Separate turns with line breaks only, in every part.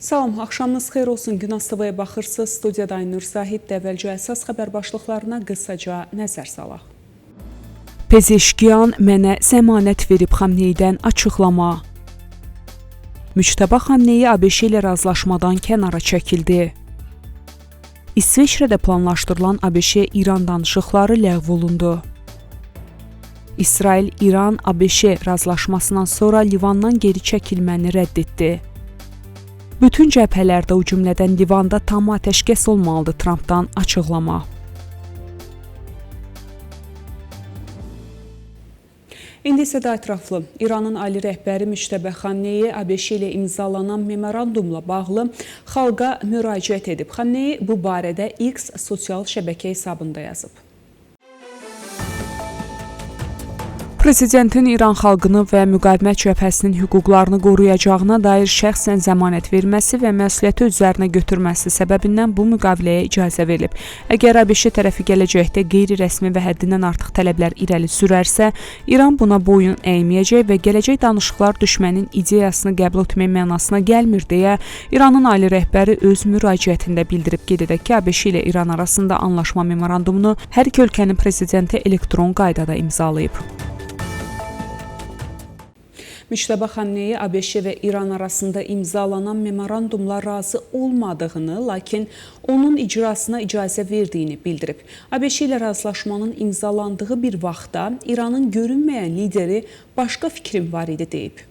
Salam, axşamınız xeyir olsun. Gün ATV-yə baxırsınız. Studiyada Aynur Zahid, əvvəlcə əsas xəbər başlıqlarına qısaca nəzər salaq. Pezeşkiyan mənə zəmanət verib Xamneydən açıqlama. Müçtəba Xamneyi ABŞ ilə razılaşmadan kənara çəkildi. İsveçrədə planlaşdırılan ABŞ-İran danışıqları ləğv olundu. İsrail-İran ABŞ razılaşmasından sonra Livandan geri çəkilməni rədd etdi. Bütün cəbhələrdə, o cümlədən Livanda tam atəşkəs olmalıdır Trampdan açıqlama. İndi isə də ətraflı. İranın ali rəhbəri Müçtəbə Xamneyi ABŞ ilə imzalanan memorandumla bağlı xalqa müraciət edib. Xamneyi bu barədə X sosial şəbəkə hesabında yazıb. Prezidentin İran xalqını və müqavimət cəbhəsinin hüquqlarını qoruyacağına dair şəxsən zəmanət verməsi və məsuliyyəti üzərinə götürməsi səbəbindən bu müqaviləyə icazə verilib. Əgər ABŞ tərəfi gələcəkdə qeyri-rəsmi və həddindən artıq tələblər irəli sürərsə, İran buna boyun əyməyəcək və gələcək danışıqlar düşmənin ideyasını qəbul etmək mənasına gəlmir deyə İranın ali rəhbəri öz müraciətində bildirib. Qeyd edək ki, ABŞ ilə İran arasında anlaşma memorandumunu hər iki ölkənin prezidenti elektron qaydada imzalayıb. Müçtəbə Xamneyi ABŞ və İran arasında imzalanan memorandumla razı olmadığını, lakin onun icrasına icazə verdiyini bildirib. ABŞ ilə razılaşmanın imzalandığı bir vaxtda İranın görünməyən lideri başqa fikrim var idi deyib.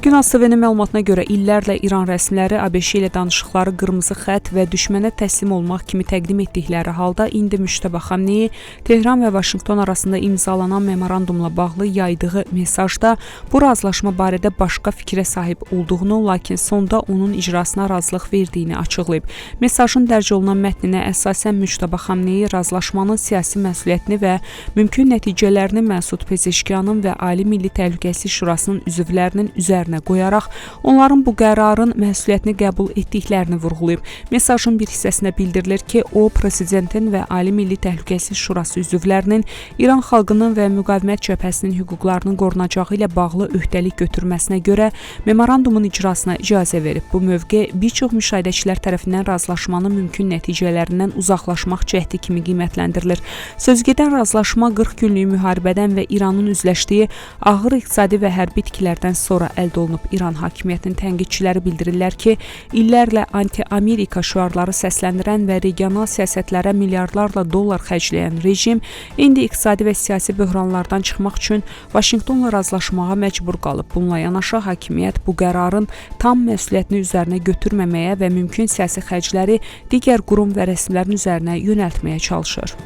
Gün ATV-nin məlumatına görə illərlə İran rəsmiləri ABŞ ilə danışıqları qırmızı xətt və düşmənə təslim olmaq kimi təqdim etdikləri halda indi Müçtəbə Xamneyi Tehran və Vaşinqton arasında imzalanan memorandumla bağlı yaydığı mesajda bu razılaşma barədə başqa fikrə sahib olduğunu, lakin sonda onun icrasına razılıq verdiyini açıqlayıb. Mesajın dərc olunan mətninə əsasən Müçtəbə Xamneyi razılaşmanın siyasi məsuliyyətini və mümkün nəticələrini Məsud Pezeşkiyanın və Ali Milli Təhlükəsizlik Şurasının üzvlərinin üzərinə qoyaraq onların bu qərarın məsuliyyətini qəbul etdiklərini vurğulayıb. Mesajın bir hissəsində bildirilir ki, o, Prezidentin və Ali Milli Təhlükəsizlik Şurası üzvlərinin İran xalqının və müqavimət cəbhəsinin hüquqlarının qorunacağı ilə bağlı öhdəlik götürməsinə görə memorandumun icrasına icazə verib. Bu mövqe bir çox müşahidəçilər tərəfindən razılaşmanın mümkün nəticələrindən uzaqlaşmaq cəhdi kimi qiymətləndirilir. Sözgedən razılaşma 40 günlük müharibədən və İranın üzləşdiyi ağır iqtisadi və hərbi itkilərdən sonra əldə olunub. İran hakimiyyətinin tənqidçiləri bildirirlər ki, illərlə anti-Amerika şüarları səsləndirən və regional siyasətlərə milyardlarla dollar xərcləyən rejim indi iqtisadi və siyasi böhranlardan çıxmaq üçün Vaşinqtonla razılaşmağa məcbur qalıb. Bununla yanaşı hakimiyyət bu qərarın tam məsuliyyətini üzərinə götürməməyə və mümkün siyasi xərcləri digər qurum və rəsmilərin üzərinə yönəltməyə çalışır.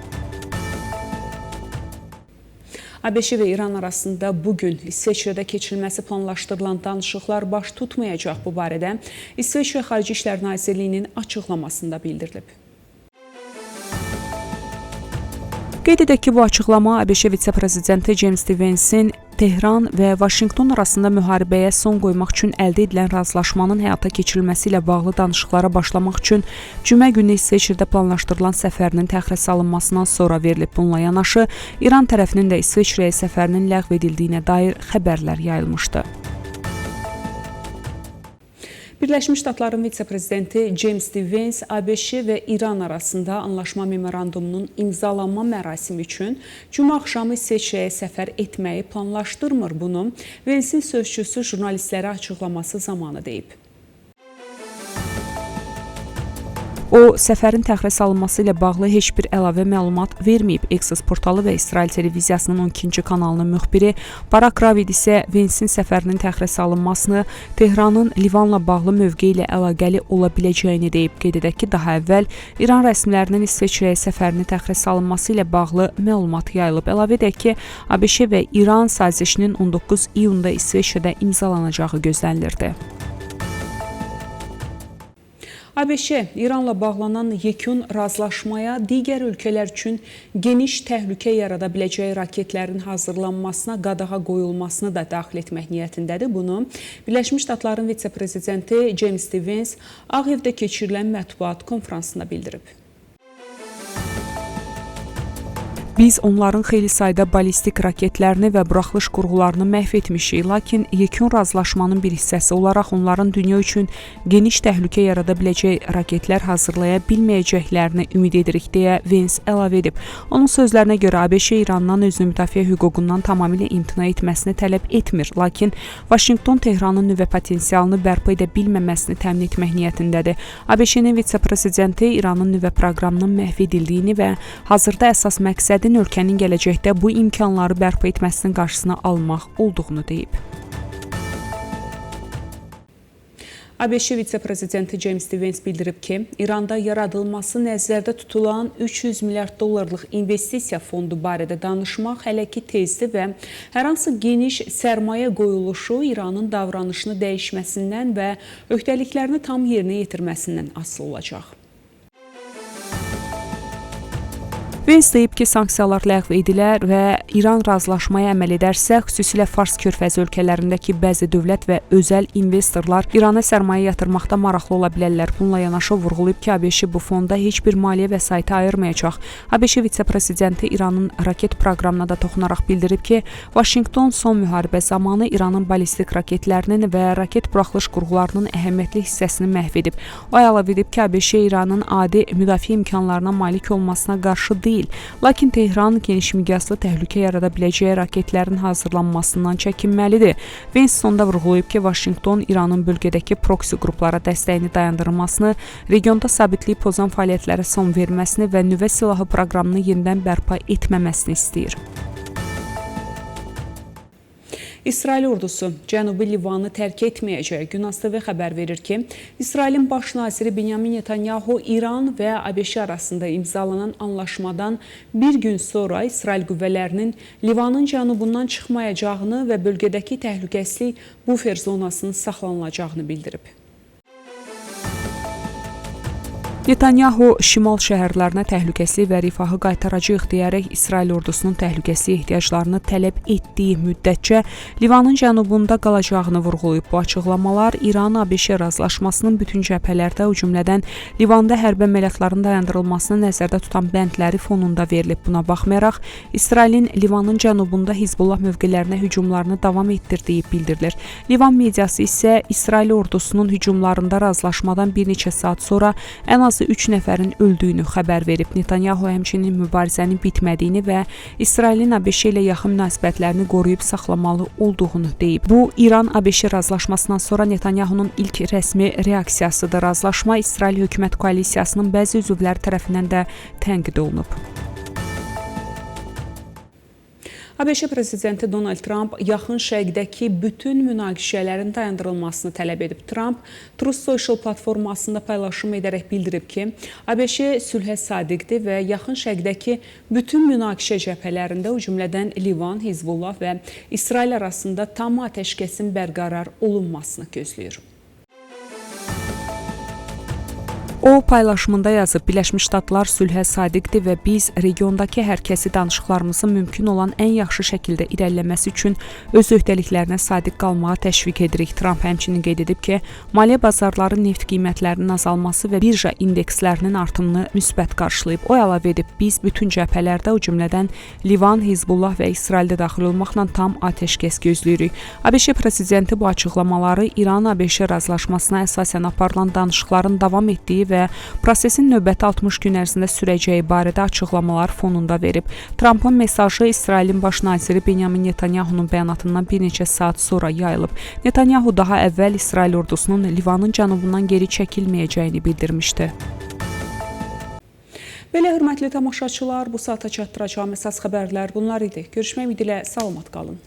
ABŞ və İran arasında bugün İsveçrədə keçirilməsi planlaşdırılan danışıqlar baş tutmayacaq. Bu barədə İsveçrə Xarici İşlər Nazirliyinin açıqlamasında bildirilib. Qeyd edək ki, bu açıqlama ABŞ vitse-prezidenti James Vance'in Tehran və Vaşinqton arasında müharibəyə son qoymaq üçün əldə edilən razılaşmanın həyata keçirilməsi ilə bağlı danışıqlara başlamaq üçün cümə günü İsveçrədə planlaşdırılan səfərinin təxirə salınmasından sonra verilib. Bununla yanaşı, İran tərəfinin də İsveçrəyə səfərinin ləğv edildiyinə dair xəbərlər yayılmışdı. Birləşmiş Ştatların vitse-prezidenti James Vance ABŞ və İran arasında anlaşma memorandumunun imzalanma mərasimi üçün cümə axşamı İsveçrəyə səfər etməyi planlaşdırmır. Bunu Vance'in sözçüsü jurnalistlərə açıqlaması zamanı deyib. O, səfərin təxirə salınması ilə bağlı heç bir əlavə məlumat verməyib. Axios portalı və İsrail televiziyasının 12-ci kanalının müxbiri Barak Ravid isə Vance'in səfərinin təxirə salınmasını Tehranın Livanla bağlı mövqeyi ilə əlaqəli ola biləcəyini deyib. Qeyd edək ki, daha əvvəl İran rəsmilərinin İsveçrəyə səfərinin təxirə salınması ilə bağlı məlumat yayılıb. Əlavə edək ki, ABŞ və İran sazişinin 19 iyunda İsveçrədə imzalanacağı gözlənilirdi. ABŞ İranla bağlanan yekun razılaşmaya digər ölkələr üçün geniş təhlükə yarada biləcəyi raketlərin hazırlanmasına qadağa qoyulmasını da daxil etmək niyyətindədir. Bunu Birləşmiş Ştatların vitse-prezidenti James Vance Ağ Evdə keçirilən mətbuat konfransında bildirib. Biz onların xeyli sayda ballistik raketlərini və buraxılış qurğularını məhv etmişik, lakin yekun razılaşmanın bir hissəsi olaraq onların dünya üçün geniş təhlükə yarada biləcək raketlər hazırlaya bilməyəcəklərini ümid edirik, deyə Vance əlavə edib. Onun sözlərinə görə ABŞ İrandan özünü müdafiə hüququndan tamamilə imtina etməsini tələb etmir, lakin Vaşinqton Tehranın nüvə potensialını bərpa edə bilməməsini təmin etmək niyyətindədir. ABŞ-nin vitse-prezidenti İranın nüvə proqramının məhv edildiyini və hazırda əsas məqsədi ölkənin gələcəkdə bu imkanları bərpa etməsinin qarşısını almaq olduğunu deyib. ABŞ vitse-prezidenti James Vance bildirib ki, İranda yaradılması nəzərdə tutulan 300 milyard dollarlıq investisiya fondu barədə danışmaq hələ ki tezdir və hər hansı geniş sərmayə qoyuluşu İranın davranışını dəyişməsindən və öhdəliklərini tam yerinə yetirməsindən asılı olacaq. Vance deyib ki, sanksiyalar ləğv edilər və İran razılaşmaya əməl edərsə, xüsusilə Fars körfəzi ölkələrindəki bəzi dövlət və özəl investorlar İrana sərmayə yatırmaqda maraqlı ola bilərlər. Bununla yanaşı vurğulayıb ki, ABŞ bu fonda heç bir maliyyə vəsaiti ayırmayacaq. ABŞ vitse-prezidenti İranın raket proqramına da toxunaraq bildirib ki, Vaşinqton son müharibə zamanı İranın ballistik raketlərinin və raket buraxılış qurğularının əhəmiyyətli hissəsini məhv edib. O əlavə edib ki, ABŞ İranın adi müdafiə imkanlarına malik olmasına qarşı deyil. Lakin Tehran geniş miqyaslı təhlükə yarada biləcəyi raketlərin hazırlanmasından çəkinməlidir. Vance sonda vurğulayıb ki, Vaşinqton İranın bölgədəki proksi qruplara dəstəyini dayandırılmasını, regionda sabitliyi pozan fəaliyyətlərə son verməsini və nüvə silahı proqramını yenidən bərpa etməməsini istəyir. İsrail ordusu Cənubi Livanı tərk etməyəcək. Günas TV xəbər verir ki, İsrailin baş naziri Benyamin Netanyahu İran və ABŞ arasında imzalanan anlaşmadan bir gün sonra İsrail qüvvələrinin Livanın cənubundan çıxmayacağını və bölgədəki təhlükəsizlik bufer zonasının saxlanılacağını bildirib. Netanyahu şimal şəhərlərinə təhlükəsizlik və rifahı qaytaracaq deyərək İsrail ordusunun təhlükəsizlik ehtiyaclarını tələb etdiyi müddətcə Livanın cənubunda qalacağını vurğulayıb. Bu açıqlamalar İran-ABŞ razılaşmasının bütün cəbhələrdə, o cümlədən Livanda hərbi əməliyyatların dayandırılmasını nəzərdə tutan bəndləri fonunda verilib. Buna baxmayaraq, İsrailin Livanın cənubunda Hizbullah mövqelərinə hücumlarını davam etdirdiyi bildirilir. Livan mediası isə İsrail ordusunun hücumlarında razılaşmadan bir neçə saat sonra ən az 3 nəfərin öldüyünü xəbər verib. Netanyahu həmçinin mübarizənin bitmədiyini və İsrailin ABŞ ilə yaxın münasibətlərini qoruyub saxlamalı olduğunu deyib. Bu, İran-ABŞ razılaşmasından sonra Netanyahunun ilk rəsmi reaksiyasıdır. Razılaşma İsrail hökumət koalisiyasının bəzi üzvləri tərəfindən də tənqid olunub. ABŞ prezidenti Donald Trump yaxın şərqdəki bütün münaqişələrin dayandırılmasını tələb edib. Trump Truth Social platformasında paylaşım edərək bildirib ki, ABŞ sülhə sadiqdir və yaxın şərqdəki bütün münaqişə cəbhələrində, o cümlədən Livan, Hizbullah və İsrail arasında tam atəşkəsin bərqərar olunmasını gözləyir. O paylaşımında yazıb, Birləşmiş Ştatlar sülhə sadiqdir və biz regiondakı hər kəsi danışıqlarımızın mümkün olan ən yaxşı şəkildə irəliləməsi üçün öz öhdəliklərinə sadiq qalmağa təşviq edirik. Trump həmçinin qeyd edib ki, maliyyə bazarları neft qiymətlərinin azalması və birja indekslərinin artımını müsbət qarşılayıb. O əlavə edib, biz bütün cəbhələrdə, o cümlədən Livan, Hizbullah və İsraildə daxil olmaqla tam atəşkəs gözləyirik. ABŞ prezidenti bu açıqlamaları İran-ABŞ razılaşmasına əsasən aparılan danışıqların davam etdiyi və prosesin növbəti 60 gün ərzində sürəcəyi barədə açıqlamalar fonunda verib. Trumpın mesajı İsrailin baş naziri Benyamin Netanyahunun bəyanatından bir neçə saat sonra yayılıb. Netanyahu daha əvvəl İsrail ordusunun Livanın cənubundan geri çəkilməyəcəyini bildirmişdi. Belə hörmətli tamaşaçılar, bu saata çatdıracağım əsas xəbərlər bunlar idi. Görüşmək ümidi ilə salamat qalın.